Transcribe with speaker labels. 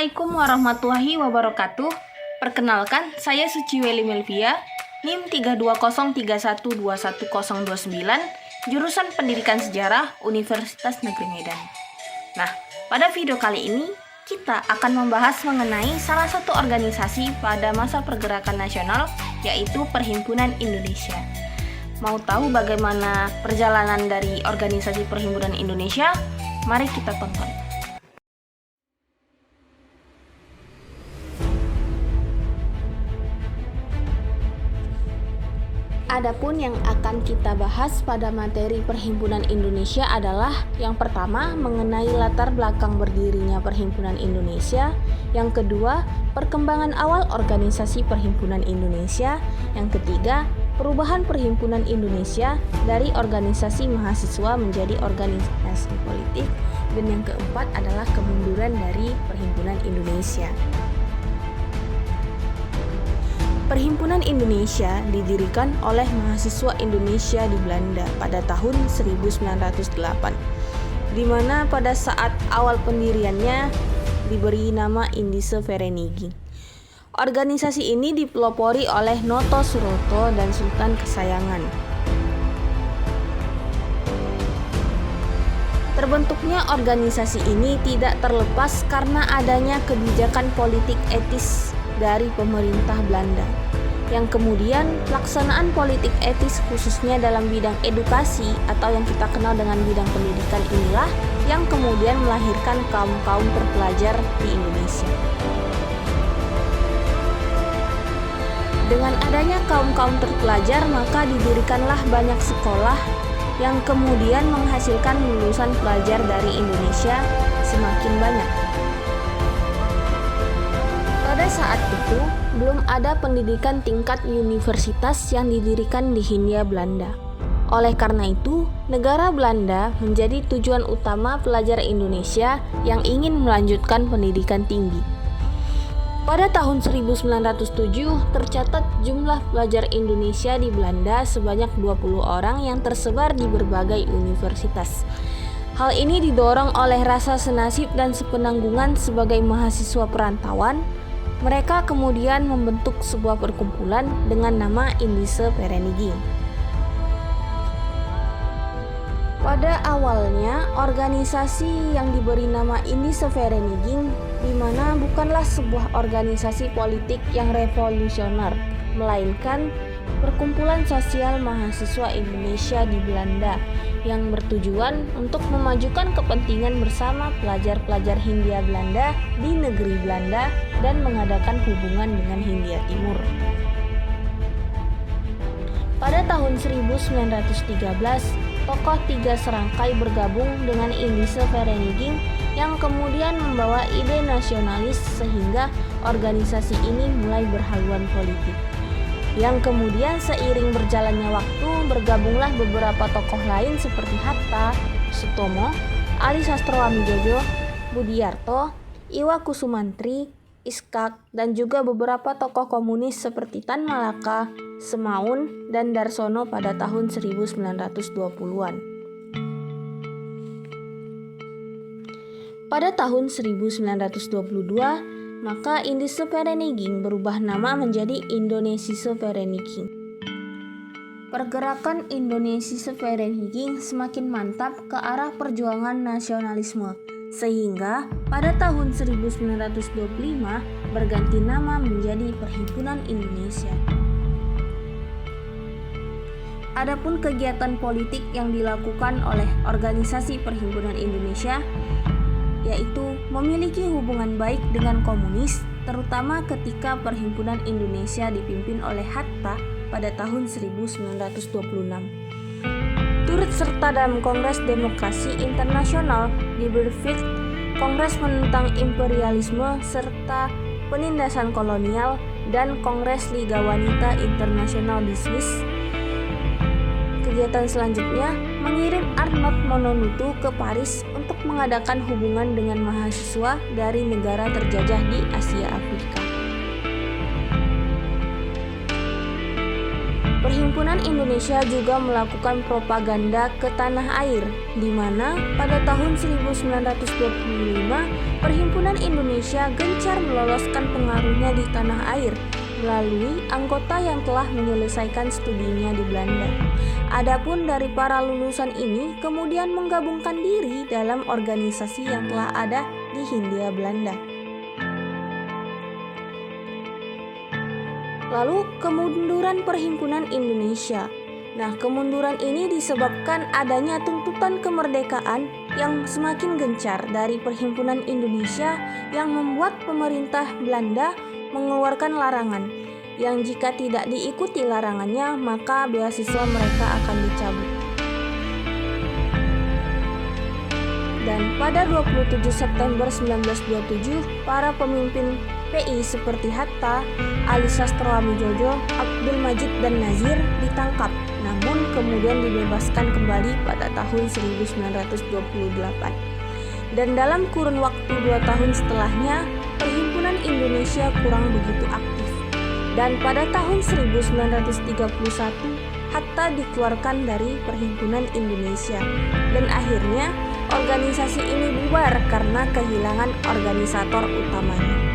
Speaker 1: Assalamualaikum warahmatullahi wabarakatuh. Perkenalkan, saya Suciweli Melvia, NIM 32031210029, jurusan Pendidikan Sejarah Universitas Negeri Medan. Nah, pada video kali ini kita akan membahas mengenai salah satu organisasi pada masa pergerakan nasional, yaitu Perhimpunan Indonesia. Mau tahu bagaimana perjalanan dari organisasi Perhimpunan Indonesia? Mari kita tonton. Adapun yang akan kita bahas pada materi Perhimpunan Indonesia adalah yang pertama mengenai latar belakang berdirinya Perhimpunan Indonesia, yang kedua perkembangan awal organisasi Perhimpunan Indonesia, yang ketiga perubahan Perhimpunan Indonesia dari organisasi mahasiswa menjadi organisasi politik, dan yang keempat adalah kemunduran dari Perhimpunan Indonesia. Perhimpunan Indonesia didirikan oleh mahasiswa Indonesia di Belanda pada tahun 1908, di mana pada saat awal pendiriannya diberi nama Indische Vereniging. Organisasi ini dipelopori oleh Noto Suroto dan Sultan Kesayangan. Terbentuknya organisasi ini tidak terlepas karena adanya kebijakan politik etis dari pemerintah Belanda, yang kemudian pelaksanaan politik etis khususnya dalam bidang edukasi atau yang kita kenal dengan bidang pendidikan inilah yang kemudian melahirkan kaum-kaum terpelajar di Indonesia. Dengan adanya kaum-kaum terpelajar, maka didirikanlah banyak sekolah yang kemudian menghasilkan lulusan pelajar dari Indonesia semakin banyak. Pada saat itu, belum ada pendidikan tingkat universitas yang didirikan di Hindia Belanda. Oleh karena itu, negara Belanda menjadi tujuan utama pelajar Indonesia yang ingin melanjutkan pendidikan tinggi. Pada tahun 1907, tercatat jumlah pelajar Indonesia di Belanda sebanyak 20 orang yang tersebar di berbagai universitas. Hal ini didorong oleh rasa senasib dan sepenanggungan sebagai mahasiswa perantauan. Mereka kemudian membentuk sebuah perkumpulan dengan nama Indische Vereniging. Pada awalnya, organisasi yang diberi nama Indische Vereniging di mana bukanlah sebuah organisasi politik yang revolusioner, melainkan perkumpulan sosial mahasiswa Indonesia di Belanda yang bertujuan untuk memajukan kepentingan bersama pelajar-pelajar Hindia Belanda di negeri Belanda dan mengadakan hubungan dengan Hindia Timur. Pada tahun 1913, tokoh tiga serangkai bergabung dengan Indische Vereniging yang kemudian membawa ide nasionalis sehingga organisasi ini mulai berhaluan politik. Yang kemudian seiring berjalannya waktu bergabunglah beberapa tokoh lain seperti Hatta, Sutomo, Ali Sastroamidjojo, Budiarto, Iwa Kusumantri, Iskak, dan juga beberapa tokoh komunis seperti Tan Malaka, Semaun, dan Darsono pada tahun 1920-an. Pada tahun 1922, maka Indische Vereniging berubah nama menjadi Indonesische Vereniging. Pergerakan Indonesische Vereniging semakin mantap ke arah perjuangan nasionalisme, sehingga pada tahun 1925 berganti nama menjadi Perhimpunan Indonesia. Adapun kegiatan politik yang dilakukan oleh organisasi Perhimpunan Indonesia yaitu memiliki hubungan baik dengan komunis, terutama ketika Perhimpunan Indonesia dipimpin oleh Hatta pada tahun 1926. Turut serta dalam Kongres Demokrasi Internasional di Bielefeld, Kongres menentang imperialisme serta penindasan kolonial, dan Kongres Liga Wanita Internasional di Swiss. Kegiatan selanjutnya mengirim Arnold Mononutu ke Paris untuk mengadakan hubungan dengan mahasiswa dari negara terjajah di Asia Afrika. Perhimpunan Perhimpunan Indonesia juga melakukan propaganda ke tanah air, di mana pada tahun 1925 Perhimpunan Indonesia gencar meloloskan pengaruhnya di tanah air melalui anggota yang telah menyelesaikan studinya di Belanda. Adapun dari para lulusan ini kemudian menggabungkan diri dalam organisasi yang telah ada di Hindia Belanda. Lalu kemunduran Perhimpunan Indonesia. Nah, kemunduran ini disebabkan adanya tuntutan kemerdekaan yang semakin gencar dari Perhimpunan Indonesia yang membuat pemerintah Belanda mengeluarkan larangan yang jika tidak diikuti larangannya maka beasiswa mereka akan dicabut. Dan pada 27 September 1927, para pemimpin PI seperti Hatta, Ali Sastroamidjojo, Abdul Majid dan Nazir ditangkap, namun kemudian dibebaskan kembali pada tahun 1928. Dan dalam kurun waktu 2 tahun setelahnya, Perhimpunan Indonesia kurang begitu aktif. Dan pada tahun 1931, Hatta dikeluarkan dari Perhimpunan Indonesia. Dan akhirnya, organisasi ini bubar karena kehilangan organisator utamanya.